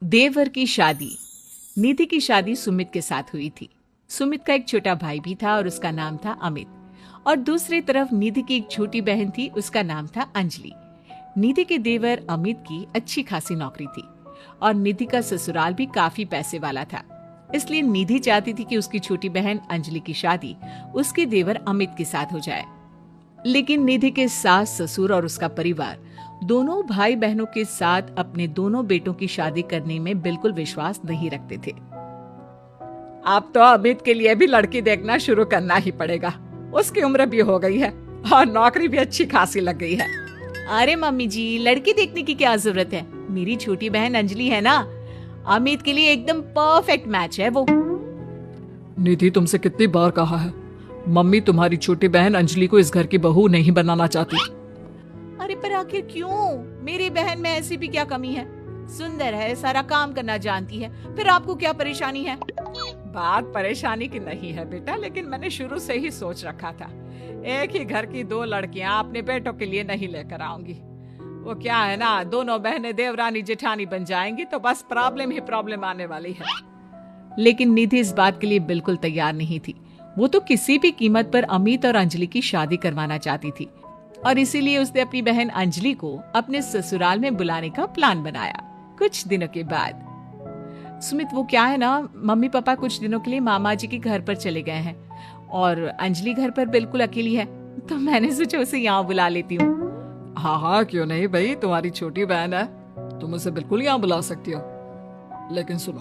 देवर की शादी। निधि की शादी सुमित के साथ हुई थी। सुमित का एक छोटा भाई भी था और उसका नाम था अमित। और दूसरी तरफ निधि की एक छोटी बहन थी, उसका नाम था अंजलि। निधि के देवर अमित की अच्छी खासी नौकरी थी और निधि का ससुराल भी काफी पैसे वाला था। इसलिए निधि चाहती थी कि उसकी छोटी बहन अंजलि की शादी उसके देवर अमित के साथ हो जाए। लेकिन निधि के सास ससुर और उसका परिवार दोनों भाई बहनों के साथ अपने दोनों बेटों की शादी करने में बिल्कुल विश्वास नहीं रखते थे। अब तो अमित के लिए भी लड़की देखना शुरू करना ही पड़ेगा। उसकी उम्र भी हो गई है और नौकरी भी अच्छी खासी लग गई है। अरे मम्मी जी, लड़की देखने की क्या जरूरत है? मेरी छोटी बहन अंजलि है ना, अमित के लिए एकदम परफेक्ट मैच है वो। निधि, तुमसे कितनी बार कहा है, मम्मी तुम्हारी छोटी बहन अंजलि को इस घर की बहू नहीं बनाना चाहती। अरे पर आखिर क्यों? मेरी बहन में ऐसी भी क्या कमी है? सुंदर है, सारा काम करना जानती है, फिर आपको क्या परेशानी है? बात परेशानी की नहीं है बेटा, लेकिन मैंने शुरू से ही सोच रखा था एक ही घर की दो लड़कियां अपने बेटों के लिए नहीं लेकर आऊंगी। वो क्या है ना, दोनों बहनें देवरानी जेठानी बन जाएंगी तो बस प्रॉब्लम ही प्रॉब्लम आने वाली है। लेकिन निधि इस बात के लिए बिल्कुल तैयार नहीं थी। वो तो किसी भी कीमत पर अमित और अंजलि की शादी करवाना चाहती थी और इसीलिए उसने अपनी बहन अंजलि को अपने ससुराल में बुलाने का प्लान बनाया। कुछ दिनों के बाद सुमित, वो क्या है ना, मम्मी पापा कुछ दिनों के लिए मामा जी के घर पर चले गए हैं और अंजलि घर पर बिल्कुल अकेली है, तो मैंने सोचा उसे यहाँ बुला लेती हूँ। हाँ हाँ, क्यों नहीं भाई, तुम्हारी छोटी बहन है, तुम उसे बिल्कुल यहाँ बुला सकती हो। लेकिन सुनो,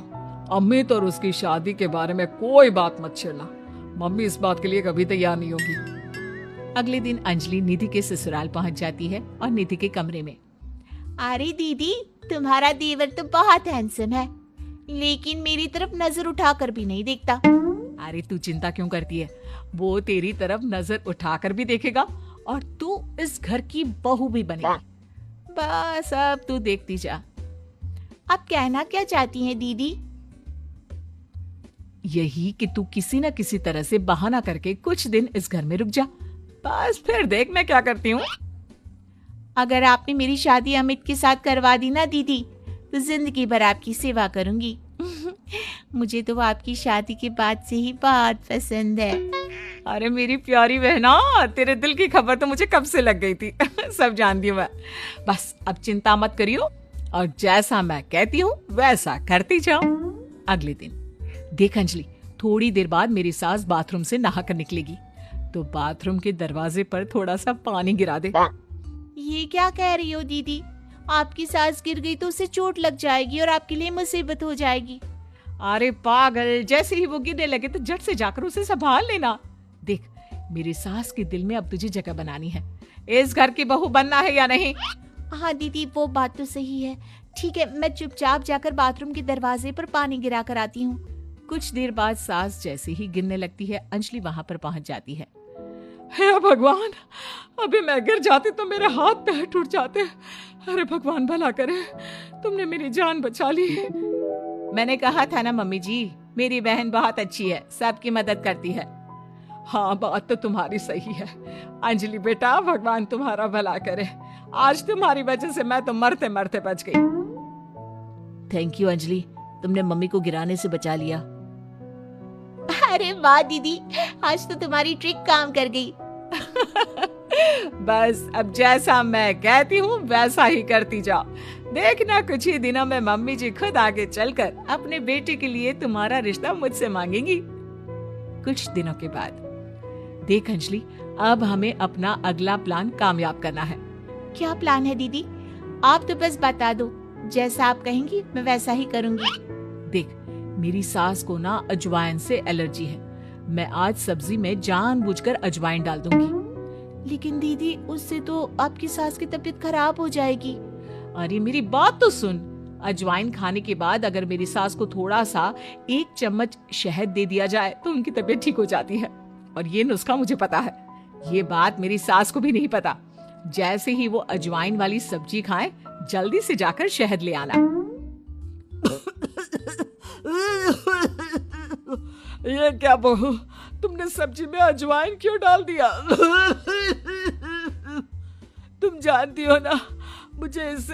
अमित और उसकी शादी के बारे में कोई बात मत छेड़ना। मम्मी इस बात के लिए कभी तैयार नहीं होगी। अगले दिन अंजलि निधि के ससुराल पहुंच जाती है और निधि के कमरे में। अरे दीदी, तुम्हारा देवर तो बहुत हैंडसम है, लेकिन मेरी तरफ नजर उठाकर भी नहीं देखता। अरे तू चिंता क्यों करती है, वो तेरी तरफ नजर उठाकर भी देखेगा और तू इस घर की बहू भी बनेगी। बस अब तू देखती जा। आप कहना क्या चाहती हैं दीदी? यही कि तू किसी न किसी तरह से बहाना करके कुछ दिन इस घर में रुक जा, बस फिर देख मैं क्या करती हूँ। अगर आपने मेरी शादी अमित के साथ करवा दी ना दीदी, तो जिंदगी भर आपकी सेवा करूंगी। मुझे तो आपकी शादी के बाद से ही बहुत पसंद है। अरे मेरी प्यारी बहना, तेरे दिल की खबर तो मुझे कब से लग गई थी। सब जानती हूँ मैं। बस अब चिंता मत करियो और जैसा मैं कहती हूँ वैसा करती जाओ। अगले दिन देख अंजलि, थोड़ी देर बाद मेरी सास बाथरूम से नहाकर निकलेगी, तो बाथरूम के दरवाजे पर थोड़ा सा पानी गिरा दे। ये क्या कह रही हो दीदी? आपकी सास गिर गई तो उसे चोट लग जाएगी और आपके लिए मुसीबत हो जाएगी। अरे पागल, जैसे ही वो गिरने लगे तो झट से जाकर उसे संभाल लेना। देख, मेरी सास के दिल में अब तुझे जगह बनानी है। इस घर की बहू बनना है या नहीं? हाँ दीदी, वो बात तो सही है। ठीक है, मैं चुपचाप जाकर बाथरूम के दरवाजे पर पानी गिरा कर आती हूँ। कुछ देर बाद सास जैसे ही गिरने लगती है, अंजलि वहां पर पहुंच जाती है। हे भगवान, अभी मैं गिर जाती तो मेरे हाथ पैर टूट जाते। अरे भगवान भला करे, तुमने मेरी जान बचा ली। मैंने कहा था ना मम्मी जी, मेरी बहन बहुत अच्छी है, सबकी मदद करती है। हाँ, बात तो तुम्हारी सही है अंजलि बेटा, भगवान तुम्हारा भला करे। आज तुम्हारी वजह से मैं तो मरते मरते बच गई। थैंक यू अंजलि, तुमने मम्मी को गिराने से बचा लिया। अरे वाह दीदी, आज तो तुम्हारी ट्रिक काम कर गई। बस अब जैसा मैं कहती हूँ वैसा ही करती जाओ। देखना कुछ ही दिनों में मम्मी जी खुद आगे चलकर अपने बेटे के लिए तुम्हारा रिश्ता मुझसे मांगेंगी। कुछ दिनों के बाद देख अंजलि, अब हमें अपना अगला प्लान कामयाब करना है। क्या प्लान है दीदी? आप तो बस बता दो, जैसा आप कहेंगी मैं वैसा ही करूंगी। देख, मेरी सास को ना अजवाइन से एलर्जी है। मैं आज सब्जी में जानबूझकर अजवाइन डाल दूंगी। लेकिन दीदी, उससे तो आपकी सास की तबीयत खराब हो जाएगी। अरे मेरी बात तो सुन, अजवाइन खाने के बाद अगर मेरी सास को थोड़ा सा 1 चम्मच शहद दे दिया जाए तो उनकी तबीयत ठीक हो जाती है। और ये नुस्खा मुझे पता है। ये बात मेरी सास को भी नहीं पता। जैसे ही वो अजवाइन वाली सब्जी खाएं, जल्दी से जाकर शहद ले आना। ये क्या बहू, तुमने सब्जी में अजवाइन क्यों डाल दिया? तुम जानती हो ना, मुझे इससे